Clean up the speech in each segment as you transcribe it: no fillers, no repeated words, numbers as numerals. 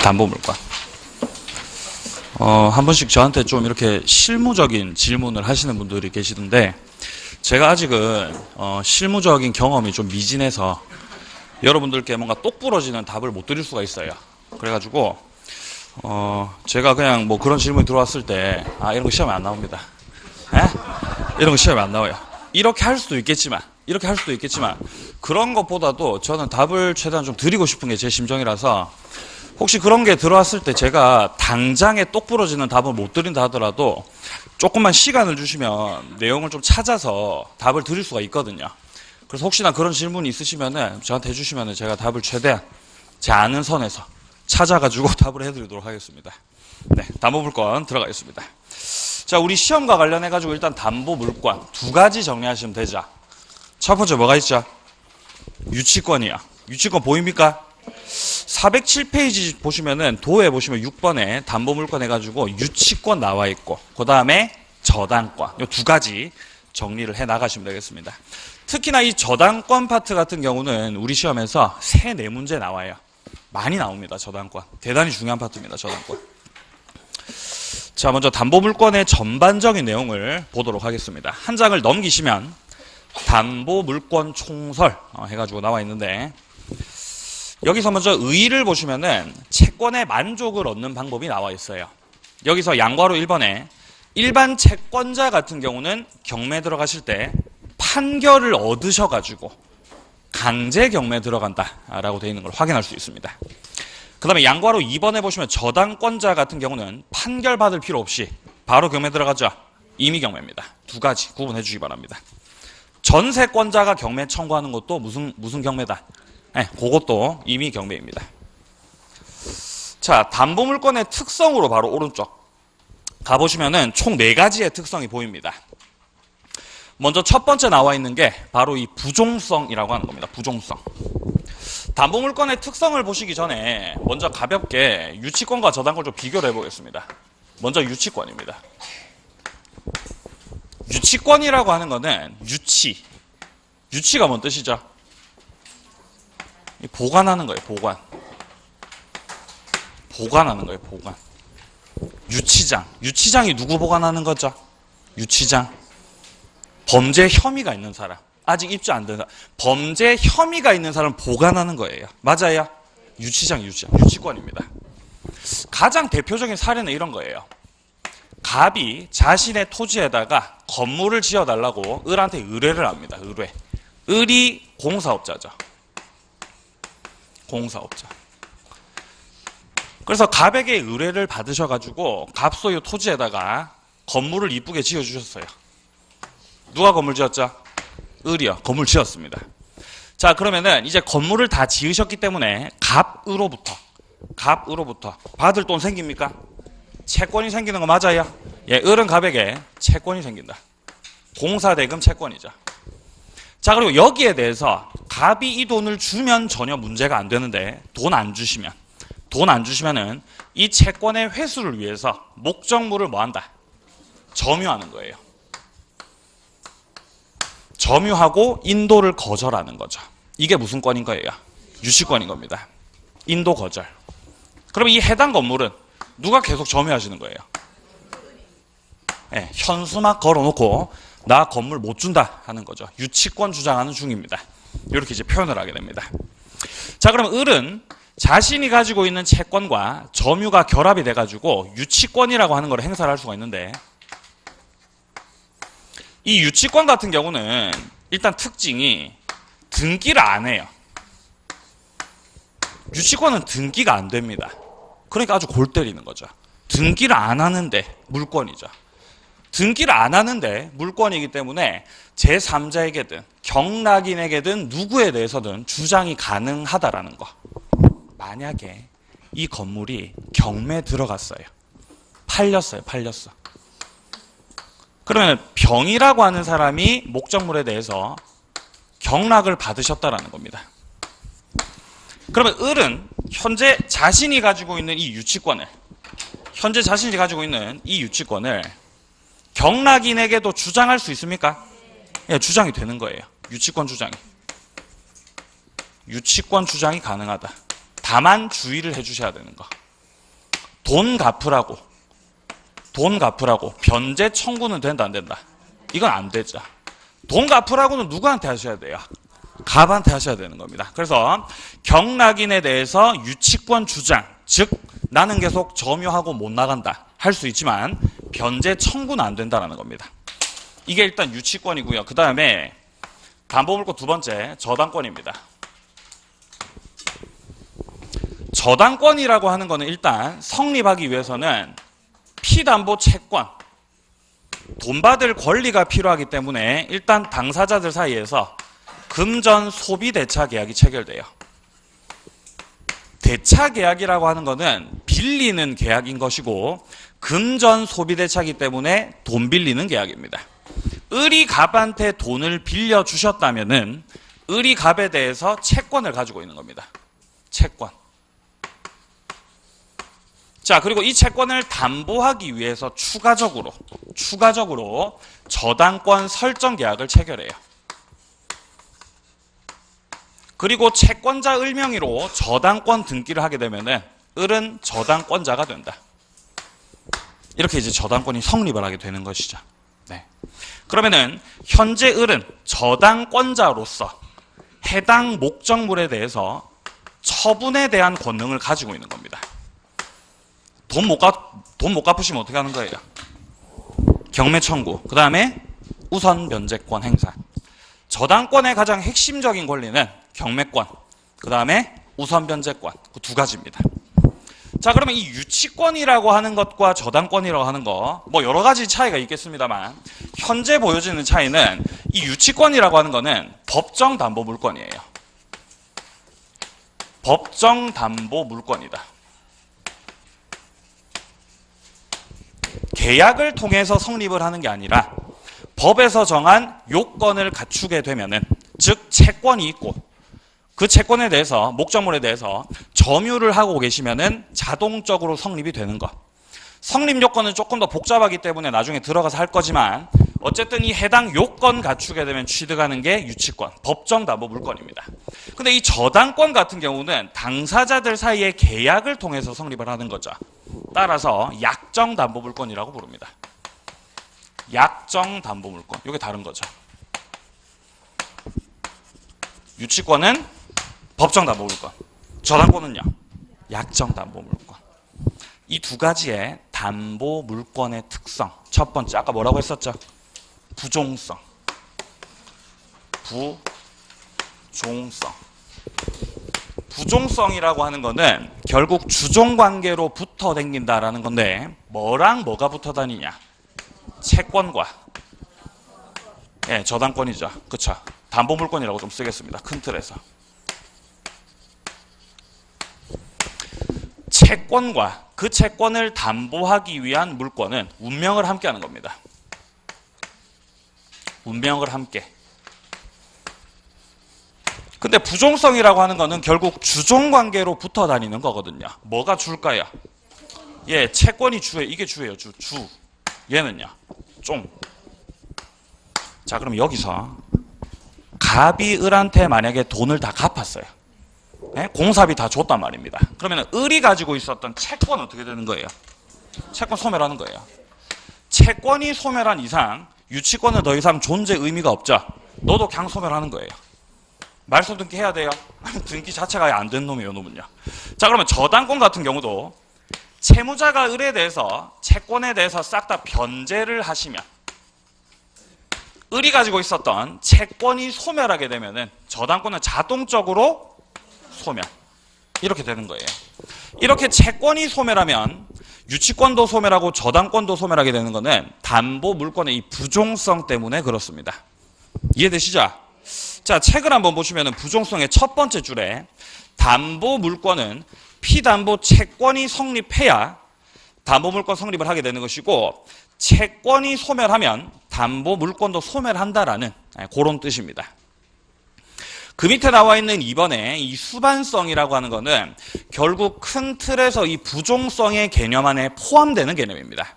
담보물권. 한 번씩 저한테 좀 이렇게 실무적인 질문을 하시는 분들이 계시던데, 제가 아직은 실무적인 경험이 좀 미진해서 여러분들께 뭔가 똑부러지는 답을 못 드릴 수가 있어요. 그래가지고 제가 그냥 뭐 그런 질문이 들어왔을 때 이런 거 시험에 안 나옵니다. 이런 거 시험에 안 나와요. 이렇게 할 수도 있겠지만 그런 것보다도 저는 답을 최대한 좀 드리고 싶은 게 제 심정이라서, 혹시 그런 게 들어왔을 때 제가 당장에 똑부러지는 답을 못 드린다 하더라도 조금만 시간을 주시면 내용을 좀 찾아서 답을 드릴 수가 있거든요. 그래서 혹시나 그런 질문이 있으시면은 저한테 해주시면은 제가 답을 최대한 제 아는 선에서 찾아가지고 답을 해드리도록 하겠습니다. 네, 담보물권 들어가겠습니다. 자, 우리 시험과 관련해가지고 일단 담보물권 두 가지 정리하시면 되죠. 첫 번째 뭐가 있죠? 유치권이요. 유치권 보입니까? 407페이지 보시면은 도에 보시면 6번에 담보물권 해가지고 유치권 나와 있고, 그 다음에 저당권, 이 두 가지 정리를 해 나가시면 되겠습니다. 특히나 이 저당권 파트 같은 경우는 우리 시험에서 3, 4문제 나와요. 많이 나옵니다. 저당권 대단히 중요한 파트입니다. 저당권. 자, 먼저 담보물권의 전반적인 내용을 보도록 하겠습니다. 한 장을 넘기시면 담보물권 총설 해가지고 나와 있는데, 여기서 먼저 의의를 보시면은 채권의 만족을 얻는 방법이 나와 있어요. 여기서 양괄호 1번에 일반 채권자 같은 경우는 경매 들어가실 때 판결을 얻으셔가지고 강제 경매 들어간다라고 되어 있는 걸 확인할 수 있습니다. 그 다음에 양괄호 2번에 보시면 저당권자 같은 경우는 판결 받을 필요 없이 바로 경매 들어가죠. 임의 경매입니다. 두 가지 구분해 주시기 바랍니다. 전세권자가 경매 청구하는 것도 무슨 경매다? 네, 그것도 임의 경매입니다. 자, 담보물권의 특성으로 바로 오른쪽 가보시면은 총 4가지의 특성이 보입니다. 먼저 첫 번째 나와 있는 게 바로 이 부종성이라고 하는 겁니다. 부종성. 담보물권의 특성을 보시기 전에 먼저 가볍게 유치권과 저당권 좀 비교를 해보겠습니다. 먼저 유치권입니다. 유치권이라고 하는 거는 유치가 뭔 뜻이죠? 보관하는 거예요. 보관하는 거예요. 보관. 유치장이 누구 보관하는 거죠? 유치장. 범죄 혐의가 있는 사람, 아직 입주 안 된 사람, 범죄 혐의가 있는 사람 보관하는 거예요. 맞아요? 유치권입니다. 가장 대표적인 사례는 이런 거예요. 갑이 자신의 토지에다가 건물을 지어달라고 을한테 의뢰를 합니다. 을이 공사업자죠. 그래서 갑에게 의뢰를 받으셔가지고 갑 소유 토지에다가 건물을 이쁘게 지어주셨어요. 누가 건물 지었죠? 을이요. 건물 지었습니다. 자, 그러면은 이제 건물을 다 지으셨기 때문에 갑으로부터 받을 돈 생깁니까? 채권이 생기는 거 맞아요? 예, 을은 갑에게 채권이 생긴다. 공사대금 채권이죠. 자, 그리고 여기에 대해서 갑이 이 돈을 주면 전혀 문제가 안 되는데 돈 안 주시면은 이 채권의 회수를 위해서 목적물을 뭐 한다? 점유하는 거예요. 점유하고 인도를 거절하는 거죠. 이게 무슨 권인 거예요? 유치권인 겁니다. 인도 거절. 그럼 이 해당 건물은 누가 계속 점유하시는 거예요? 네, 현수막 걸어놓고 나 건물 못 준다 하는 거죠. 유치권 주장하는 중입니다. 이렇게 이제 표현을 하게 됩니다. 자, 그럼 을은 자신이 가지고 있는 채권과 점유가 결합이 돼가지고 유치권이라고 하는 걸 행사를 할 수가 있는데, 이 유치권 같은 경우는 일단 특징이 등기를 안 해요. 유치권은 등기가 안 됩니다. 그러니까 아주 골 때리는 거죠. 등기를 안 하는데 물권이죠. 등기를 안 하는데 물권이기 때문에 제3자에게든 경락인에게든 누구에 대해서든 주장이 가능하다라는 거. 만약에 이 건물이 경매 들어갔어요. 팔렸어. 그러면 병이라고 하는 사람이 목적물에 대해서 경락을 받으셨다라는 겁니다. 그러면 을은 현재 자신이 가지고 있는 이 유치권을 경락인에게도 주장할 수 있습니까? 예, 주장이 되는 거예요. 유치권 주장이 가능하다. 다만 주의를 해주셔야 되는 거. 돈 갚으라고 변제 청구는 된다 안 된다? 이건 안 되죠. 돈 갚으라고는 누구한테 하셔야 돼요? 갑한테 하셔야 되는 겁니다. 그래서 경락인에 대해서 유치권 주장, 즉 나는 계속 점유하고 못 나간다 할 수 있지만 변제 청구는 안 된다는 겁니다. 이게 일단 유치권이고요. 그 다음에 담보물권 두 번째 저당권입니다. 저당권이라고 하는 거는 일단 성립하기 위해서는 피담보 채권, 돈 받을 권리가 필요하기 때문에 일단 당사자들 사이에서 금전 소비 대차 계약이 체결돼요. 대차 계약이라고 하는 거는 빌리는 계약인 것이고 금전 소비 대차이기 때문에 돈 빌리는 계약입니다. 을이 갑한테 돈을 빌려 주셨다면은 을이 갑에 대해서 채권을 가지고 있는 겁니다. 채권. 자, 그리고 이 채권을 담보하기 위해서 추가적으로 저당권 설정 계약을 체결해요. 그리고 채권자 을 명의로 저당권 등기를 하게 되면은 을은 저당권자가 된다. 이렇게 이제 저당권이 성립을 하게 되는 것이죠. 네. 그러면은 현재 을은 저당권자로서 해당 목적물에 대해서 처분에 대한 권능을 가지고 있는 겁니다. 돈 못 갚으시면 어떻게 하는 거예요? 경매 청구, 그 다음에 우선 변제권 행사. 저당권의 가장 핵심적인 권리는 경매권, 그 다음에 우선 변제권, 그 두 가지입니다. 자, 그러면 이 유치권이라고 하는 것과 저당권이라고 하는 거, 뭐 여러 가지 차이가 있겠습니다만, 현재 보여지는 차이는 이 유치권이라고 하는 거는 법정 담보 물권이에요. 법정 담보 물권이다. 계약을 통해서 성립을 하는 게 아니라 법에서 정한 요건을 갖추게 되면은, 즉 채권이 있고 그 채권에 대해서 목적물에 대해서 점유를 하고 계시면은 자동적으로 성립이 되는 것. 성립 요건은 조금 더 복잡하기 때문에 나중에 들어가서 할 거지만 어쨌든 이 해당 요건 갖추게 되면 취득하는 게 유치권, 법정 담보 물권입니다. 근데 이 저당권 같은 경우는 당사자들 사이의 계약을 통해서 성립을 하는 거죠. 따라서 약정 담보 물권이라고 부릅니다. 약정 담보 물권. 이게 다른 거죠. 유치권은 법정 담보 물권. 저당권은요? 약정 담보 물권. 이 두 가지의 담보 물권의 특성. 첫 번째, 아까 뭐라고 했었죠? 부종성. 부종성. 부종성이라고 하는 거는 결국 주종관계로 붙어 다닌다라는 건데, 뭐랑 뭐가 붙어 다니냐? 채권과, 예, 저당권이죠. 그쵸? 담보물권이라고 좀 쓰겠습니다. 큰 틀에서. 채권과 그 채권을 담보하기 위한 물권은 운명을 함께 하는 겁니다. 운명을 함께. 근데 부종성이라고 하는 거는 결국 주종관계로 붙어 다니는 거거든요. 뭐가 줄까요? 예, 채권이 주예요. 이게 주예요. 주. 얘는요? 종. 자, 그럼 여기서 갑이 을한테 만약에 돈을 다 갚았어요. 네? 공사비 다 줬단 말입니다. 그러면 을이 가지고 있었던 채권 어떻게 되는 거예요? 채권 소멸하는 거예요. 채권이 소멸한 이상 유치권은 더 이상 존재 의미가 없죠. 너도 그냥 소멸하는 거예요. 말소 등기 해야 돼요. 등기 자체가 안 된 놈이에요, 놈은요. 자, 그러면 저당권 같은 경우도 채무자가 을에 대해서 채권에 대해서 싹 다 변제를 하시면 을이 가지고 있었던 채권이 소멸하게 되면은 저당권은 자동적으로 소멸. 이렇게 되는 거예요. 이렇게 채권이 소멸하면 유치권도 소멸하고 저당권도 소멸하게 되는 거는 담보 물권의 이 부종성 때문에 그렇습니다. 이해되시죠? 자, 책을 한번 보시면 부종성의 첫 번째 줄에 담보 물권은 피담보 채권이 성립해야 담보 물권 성립을 하게 되는 것이고, 채권이 소멸하면 담보 물권도 소멸한다라는 그런 뜻입니다. 그 밑에 나와 있는 2번에 이 수반성이라고 하는 거는 결국 큰 틀에서 이 부종성의 개념 안에 포함되는 개념입니다.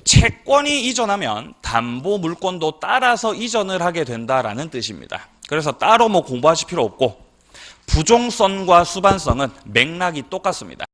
채권이 이전하면 담보 물권도 따라서 이전을 하게 된다라는 뜻입니다. 그래서 따로 뭐 공부하실 필요 없고 부종성과 수반성은 맥락이 똑같습니다.